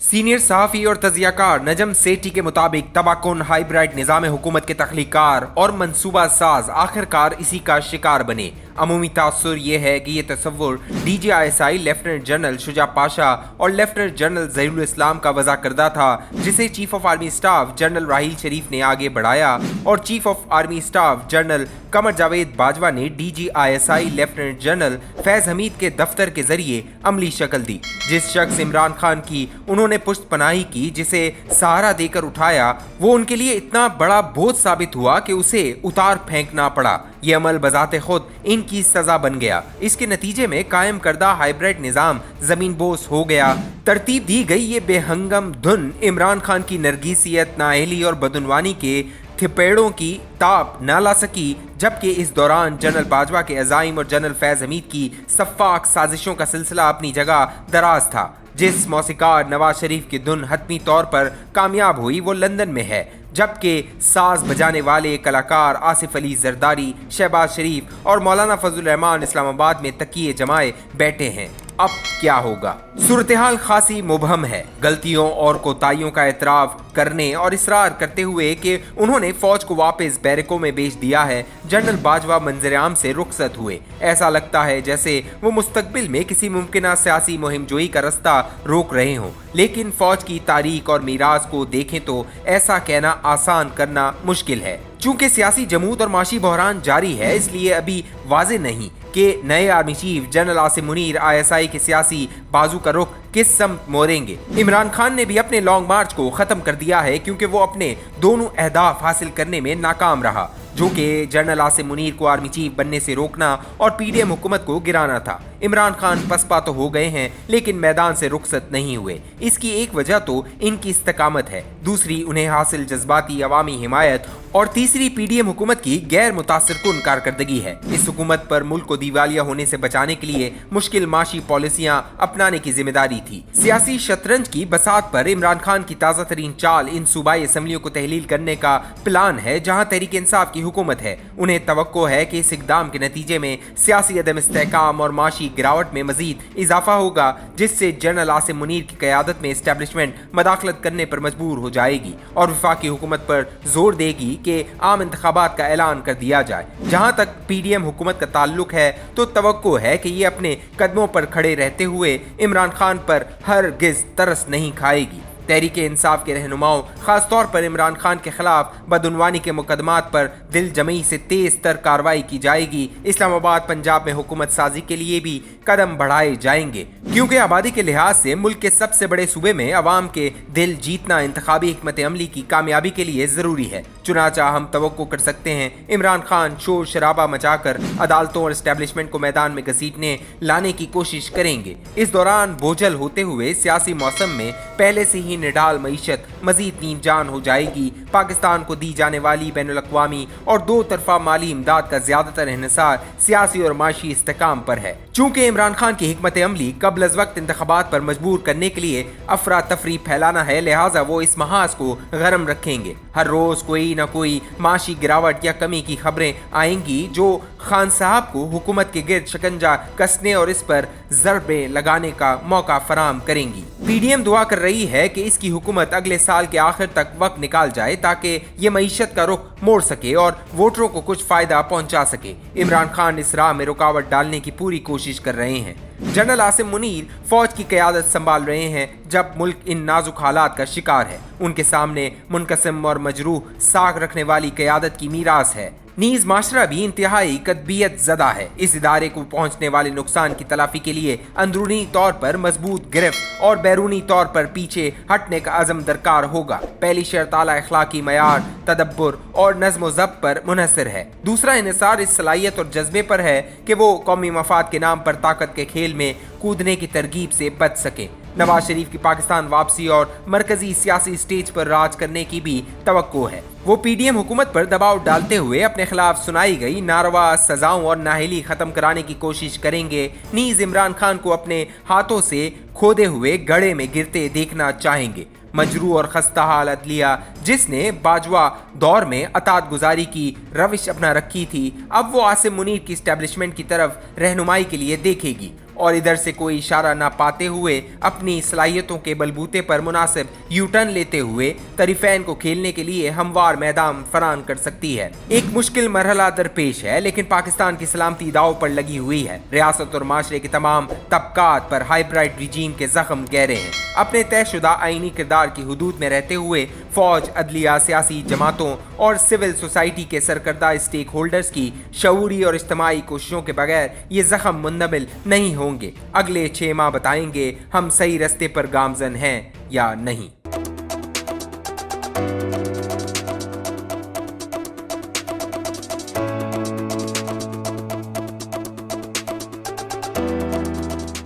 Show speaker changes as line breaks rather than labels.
Senior सहाफ़ी और तजियाकार नजम सेठी के मुताबिक तबाकुन हाइब्रिड निज़ाम हुकूमत के तख्लीकार और मनसूबा साज आखिरकार इसी का शिकार बने। अमूमी तासुर यह है कि यह तस्वुर DGISI lieutenant general Shuja Pasha और लेफ्टिनेंट जनरल ज़हीरुल इस्लाम का वज़ा करदा था, जिसे chief of army staff general Raheel Sharif ने आगे बढ़ाया और chief of army staff general Qamar Javed Bajwa ने DGISI lieutenant general Faiz Hameed के दफ्तर के जरिए अमली शक्ल दी। जिस शख्स इमरान खान की उन्होंने पुष्ट पनाही की, जिसे सहारा देकर उठाया, वो उनके लिए इतना बड़ा बोझ साबित हुआ कि उसे उतार फेंकना पड़ा। ये अमल बजाते खुद इनकी सजा बन गया। इसके नतीजे में कायम करदा हाइब्रिड निज़ाम जमीन बोस हो गया। तरतीब दी गई ये बेहंगम धुन इमरान खान की नरगिसियत, नाअहली और बदउनवानी के थिपेड़ों की ताप न ला सकी, जबकि इस दौरान जनरल बाजवा के अज़ाइम और जनरल फैज़ हमीद की सफ़ाक साजिशों का सिलसिला अपनी जगह दराज था। जिस मौसीकार नवाज शरीफ की धुन हतमी तौर पर कामयाब हुई वो लंदन में है, जबकि साज बजाने वाले कलाकार आसिफ अली जरदारी, शहबाज शरीफ और मौलाना फजल रहमान इस्लामाबाद में तकिए जमाए बैठे हैं। अब क्या होगा? सूरत-ए-हाल खासी मुबहम है। गलतियों और कोताहियों का एतराफ़ करने और इसरार करते हुए कि उन्होंने फौज को वापस बैरकों में भेज दिया है, जनरल बाजवा मंजर-ए-आम से रुखसत हुए। ऐसा लगता है जैसे वो मुस्तकबिल में किसी मुमकिना सियासी मुहिम जोई का रास्ता रोक रहे हों। लेकिन फौज की तारीख और मीरास को देखें तो ऐसा कहना आसान करना मुश्किल है। चूंकि सियासी जमूत और माशी बहरान जारी है, इसलिए अभी वाज़ेह नहीं कि नए army chief general Asim Munir ISI के सियासी बाजू का रुख किस समत मोड़ेंगे। इमरान खान ने भी अपने लॉन्ग मार्च को खत्म कर दिया है, क्योंकि वो अपने दोनों अहदाफ हासिल करने में नाकाम रहा, जो कि जनरल आसिम मुनीर को आर्मी चीफ बनने से रोकना और PDM हुकूमत को गिराना था। इमरान खान पसपा तो हो गए हैं, लेकिन मैदान से रुखसत नहीं हुए। इसकी एक वजह तो इनकी इस्तकामत है, दूसरी उन्हें हासिल जज्बाती अवामी हिमायत और तीसरी PDM हुकूमत की गैर मुतासिरकुन कारकर्दगी है। इस हुकूमत पर मुल्क को दिवालिया होने से बचाने के लिए मुश्किल माशी पॉलिसियां अपनाने की जिम्मेदारी थी। सियासी शतरंज की बसात पर इमरान खान की ताज़ा तरीन चाल इन सूबाई असम्बलियों को तहलील करने का प्लान है, जहाँ तहरीक इंसाफ की हुकूमत है। उन्हें तवक्को है कि इस इक़दाम के नतीजे में सियासी अदम इस्तेहकाम और माशी गिरावट में मजीद इजाफा होगा, जिससे जनरल आसिम मुनीर की क़यादत में इस्टेब्लिशमेंट मदाखलत करने पर मजबूर हो जाएगी और वफाकी हुकूमत पर जोर देगी कि आम इंतखाबात का ऐलान कर दिया जाए। जहाँ तक PDM हुकूमत का ताल्लुक है तो तवक्को है कि ये अपने कदमों पर खड़े रहते हुए इमरान खान पर हरगिज़ तरस नहीं खाएगी। तहरीक इंसाफ के रहनुमाओं, खास तौर पर इमरान खान के खिलाफ बदउनवानी के मुकदमात पर दिल जमई से तेज तर कार्रवाई की जाएगी। इस्लामाबाद पंजाब में हुकूमत साजी के लिए भी कदम बढ़ाए जाएंगे, क्योंकि आबादी के लिहाज से मुल्क के सबसे बड़े सूबे में अवाम के दिल जीतना इंतखाबी हिकमत अमली की कामयाबी के लिए जरूरी है। चुनाचा हम तवक्को कर सकते हैं इमरान खान शोर शराबा मचाकर अदालतों और इस्टेब्लिशमेंट को मैदान में घसीटने लाने की कोशिश करेंगे। इस दौरान बोझल होते हुए सियासी मौसम में पहले से ही निडाल मईशत मजीद नीम जान हो जाएगी। पाकिस्तान को दी जाने वाली बैनुल अक़वामी और दो तरफा माली इमदाद का ज्यादातर इन्हिसार सियासी और माशी इस्तेकाम पर है। चूंकि इमरान खान की हिकमत अमली कबल अज़ वक्त इंतखाबात पर मजबूर करने के लिए अफरा तफरी फैलाना है, लिहाजा वो इस महाज को गरम रखेंगे। हर रोज कोई न कोई माशी गिरावट या कमी की खबरें आएंगी, जो खान साहब को हुकूमत के गिर्द शिकंजा कसने और इस पर ज़रबे लगाने का मौका फराम करेंगी। PDM दुआ कर रही है कि इसकी हुकूमत अगले साल के आखिर तक वक्त निकाल जाए, ताकि ये मईशत का रुख मोड़ सके और वोटरों को कुछ फायदा पहुंचा सके। इमरान खान इस राह में रुकावट डालने की पूरी कोशिश कर रहे हैं। जनरल आसिम मुनीर फौज की क़यादत संभाल रहे हैं, जब मुल्क इन नाजुक हालात का शिकार है। उनके सामने मुनकसिम और मजरूह साख रखने वाली क़यादत की मीरास है। नीज माशरा भी इंतहाई कदबियत ज़दा है। इस इदारे को पहुंचने वाले नुकसान की तलाफी के लिए अंदरूनी तौर पर मजबूत गिरफ्त और बैरूनी तौर पर पीछे हटने का अज़म दरकार होगा। पहली शर्त आला अखलाकी मयार, तदब्बुर और नज़्म ज़ब्त पर मुनहसर है। दूसरा इन्हिसार इस सलाहियत और जज्बे पर है कि वो कौमी मफाद के नाम पर ताकत के खेल में कूदने की तरगीब से बच सके। नवाज शरीफ की पाकिस्तान वापसी और मरकजी सियासी स्टेज पर राज करने की भी तवक्को है। वो PDM हुकूमत पर दबाव डालते हुए अपने खिलाफ सुनाई गई नारवा सजाओं और नाहली खत्म कराने की कोशिश करेंगे। नीज इमरान खान को अपने हाथों से खोदे हुए गड्ढे में गिरते देखना चाहेंगे। मजरू और खस्ता हाल अदलिया, जिसने बाजवा दौर में अतात गुजारी की रविश अपना रखी थी, अब वो आसिम मुनीर की इस्टेब्लिशमेंट की तरफ रहनुमाई के लिए देखेगी। और इधर से कोई इशारा ना पाते हुए अपनी सलाहियतों के बलबूते पर मुनासिब यू टर्न लेते हुए तरीफैन को खेलने के लिए हमवार मैदान फराहम कर सकती है। एक मुश्किल मरहला दरपेश है, लेकिन पाकिस्तान की सलामती दाव पर लगी हुई है। रियासत और माशरे के तमाम तबकात पर हाइब्रिड रिजीम के जख्म गहरे हैं। अपने तयशुदा आईनी किरदार की हुदूद में रहते हुए फौज, अदलिया, सियासी जमातों और सिविल सोसाइटी के सरकर्दा स्टेक होल्डर्स की शऊरी और इज्तिमाई कोशिशों के बगैर ये जख्म मुंदमिल नहीं होंगे। अगले 6 माह बताएंगे हम सही रास्ते पर गामजन हैं या नहीं।